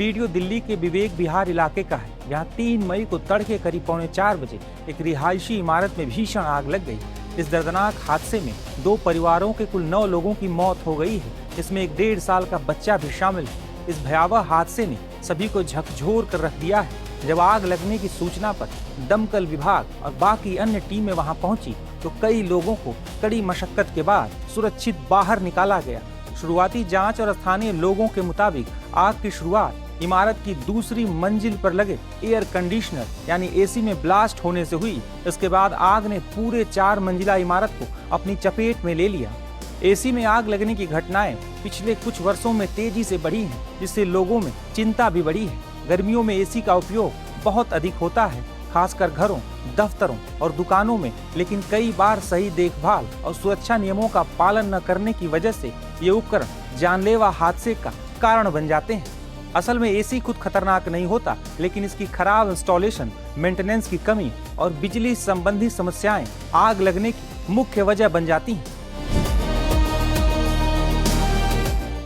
Video Delhi के विवेक विहार इलाके का है, जहां 3 मई को तड़के करीब 3:45 बजे एक रिहायशी इमारत में भीषण आग लग गई। इस दर्दनाक हादसे में 2 परिवारों के कुल 9 लोगों की मौत हो गई है, इसमें एक 1.5 साल का बच्चा भी शामिल है। इस भयावह हादसे ने सभी को झकझोर कर रख दिया है। जब आग लगने की सूचना पर दमकल विभाग और बाकी अन्य टीमें वहां पहुंची तो कई लोगों को कड़ी मशक्कत के बाद सुरक्षित बाहर निकाला गया। शुरुआती जांच और स्थानीय लोगों के मुताबिक आग की शुरुआत इमारत की दूसरी मंजिल पर लगे एयर कंडीशनर यानी एसी में ब्लास्ट होने से हुई। इसके बाद आग ने पूरे 4 मंजिला इमारत को अपनी चपेट में ले लिया। एसी में आग लगने की घटनाएं पिछले कुछ वर्षों में तेजी से बढ़ी हैं, जिससे लोगों में चिंता भी बढ़ी है। गर्मियों में एसी का उपयोग बहुत अधिक होता है, खासकर घरों, दफ्तरों और दुकानों में, लेकिन कई बार सही देखभाल और सुरक्षा नियमों का पालन न करने की वजह से ये उपकरण जानलेवा हादसे का कारण बन जाते हैं। असल में एसी खुद खतरनाक नहीं होता, लेकिन इसकी खराब इंस्टॉलेशन, मेंटेनेंस की कमी और बिजली संबंधी समस्याएं आग लगने की मुख्य वजह बन जाती हैं।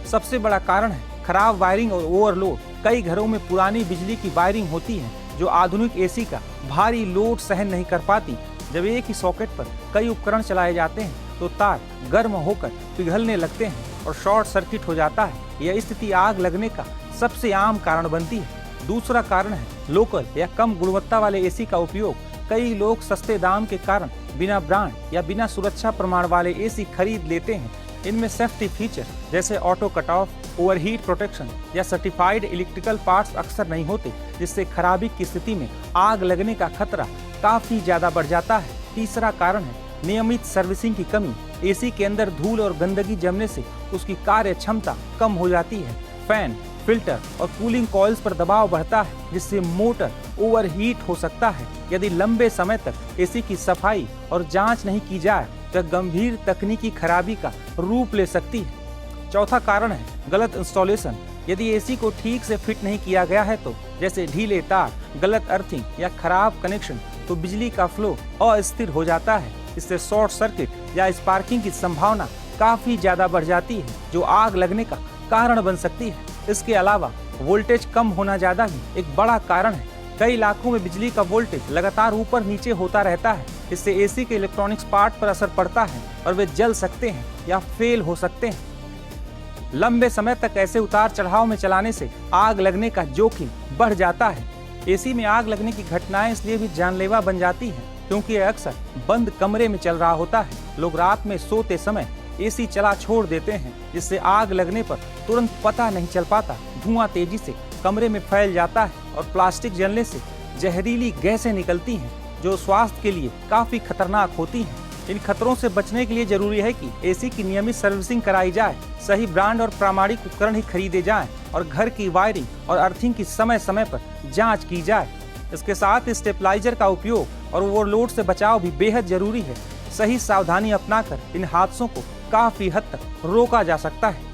सबसे बड़ा कारण है खराब वायरिंग और ओवरलोड। कई घरों में पुरानी बिजली की वायरिंग होती है जो आधुनिक एसी का भारी लोड सहन नहीं कर पाती। जब एक ही सॉकेट पर कई उपकरण चलाए जाते हैं तो तार गर्म होकर पिघलने लगते हैं और शॉर्ट सर्किट हो जाता है। यह स्थिति आग लगने का सबसे आम कारण बनती है। दूसरा कारण है लोकल या कम गुणवत्ता वाले एसी का उपयोग। कई लोग सस्ते दाम के कारण बिना ब्रांड या बिना सुरक्षा प्रमाण वाले एसी खरीद लेते हैं। इनमें सेफ्टी फीचर जैसे auto cut off, overheat protection या सर्टिफाइड इलेक्ट्रिकल पार्ट्स अक्सर नहीं होते, जिससे खराबी की स्थिति में आग लगने का खतरा काफी ज्यादा बढ़ जाता है। तीसरा कारण है नियमित सर्विसिंग की कमी। एसी के अंदर धूल और गंदगी जमने से उसकी कार्य क्षमता कम हो जाती है। फैन, फिल्टर और कूलिंग कॉइल्स पर दबाव बढ़ता है, जिससे मोटर ओवरहीट हो सकता है। यदि लंबे समय तक एसी की सफाई और जांच नहीं की जाए तो गंभीर तकनीकी खराबी का रूप ले सकती है। चौथा कारण है गलत इंस्टॉलेशन। यदि एसी को ठीक से फिट नहीं किया गया है तो जैसे ढीले तार, गलत अर्थिंग या खराब कनेक्शन, तो बिजली का फ्लो अस्थिर हो जाता है। इससे शॉर्ट सर्किट या स्पार्किंग की संभावना काफी ज्यादा बढ़ जाती है, जो आग लगने का कारण बन सकती है। इसके अलावा वोल्टेज कम होना ज्यादा ही एक बड़ा कारण है। कई इलाकों में बिजली का वोल्टेज लगातार ऊपर नीचे होता रहता है। इससे एसी के इलेक्ट्रॉनिक्स पार्ट पर असर पड़ता है और वे जल सकते हैं या फेल हो सकते हैं। लंबे समय तक ऐसे उतार चढ़ाव में चलाने से आग लगने का जोखिम बढ़ जाता है। एसी में आग लगने की घटनाएं इसलिए भी जानलेवा बन जाती हैं क्योंकि यह अक्सर बंद कमरे में चल रहा होता है। लोग रात में सोते समय एसी चला छोड़ देते हैं, जिससे आग लगने पर तुरंत पता नहीं चल पाता। धुआं तेजी से कमरे में फैल जाता है और प्लास्टिक जलने से जहरीली गैसें निकलती हैं, जो स्वास्थ्य के लिए काफी खतरनाक होती हैं। इन खतरों से बचने के लिए जरूरी है कि एसी की नियमित सर्विसिंग कराई जाए, सही ब्रांड और प्रामाणिक उपकरण ही खरीदे जाएं और घर की वायरिंग और अर्थिंग की समय समय पर जांच की जाए। इसके साथ स्टेबलाइजर का उपयोग और ओवरलोड से बचाव भी बेहद जरूरी है। सही सावधानी अपनाकर इन हादसों को काफी हद तक रोका जा सकता है।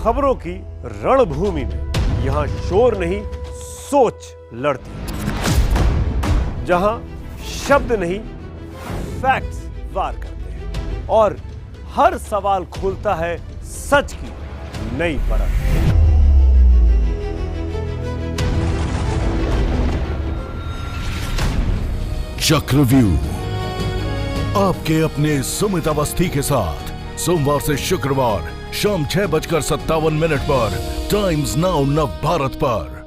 खबरों की रणभूमि में यहाँ शोर नहीं, सोच लड़ती है। जहां शब्द नहीं, फैक्ट्स वार करते हैं और हर सवाल खोलता है सच की नई परत। चक्रव्यूह आपके अपने सुमित अवस्थी के साथ सोमवार से शुक्रवार शाम 6:57 पर टाइम्स नाउ नव भारत पर।